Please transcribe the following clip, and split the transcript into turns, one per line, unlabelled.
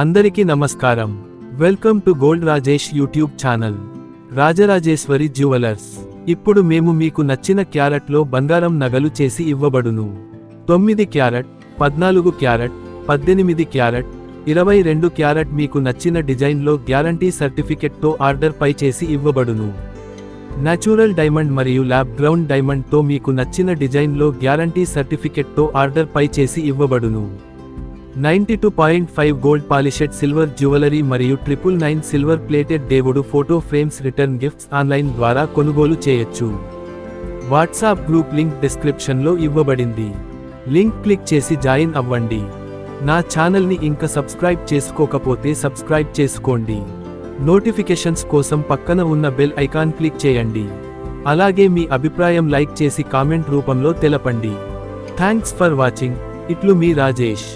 అందరికీ నమస్కారం. Welcome to gold Rajesh YouTube channel. Rajarajeshwari jewellers. ఇప్పుడు మేము మీకు నచ్చిన క్యారెట్లో బంగారం నగలు చేసి ఇవ్వబడును. 9 క్యారెట్, 14 క్యారెట్, 18 క్యారెట్, 22 క్యారెట్ మీకు నచ్చిన డిజైన్లో గ్యారంటీ సర్టిఫికెట్తో ఆర్డర్ పై చేసి ఇవ్వబడును. న్యాచురల్ డైమండ్ మరియు ల్యాబ్ గ్రౌండ్ డైమండ్తో మీకు నచ్చిన డిజైన్లో గ్యారంటీ సర్టిఫికెట్తో ఆర్డర్ పై చేసి ఇవ్వబడును. 92.5 గోల్డ్ పాలిషెడ్ సిల్వర్ జ్యువెలరీ మరియు 999 సిల్వర్ ప్లేటెడ్ దేవుడు photo frames return gifts online ద్వారా కొనుగోలు చేయొచ్చు. వాట్సాప్ గ్రూప్ లింక్ డిస్క్రిప్షన్లో ఇవ్వబడింది. లింక్ క్లిక్ చేసి జాయిన్ అవ్వండి. నా ఛానల్ని ఇంకా సబ్స్క్రైబ్ చేసుకోకపోతే సబ్స్క్రైబ్ చేసుకోండి. నోటిఫికేషన్స్ కోసం పక్కన ఉన్న బెల్ ఐకాన్ క్లిక్ చేయండి. అలాగే మీ అభిప్రాయం లైక్ చేసి కామెంట్ రూపంలో తెలపండి. Thanks for watching. ఇట్లు మీ రాజేష్.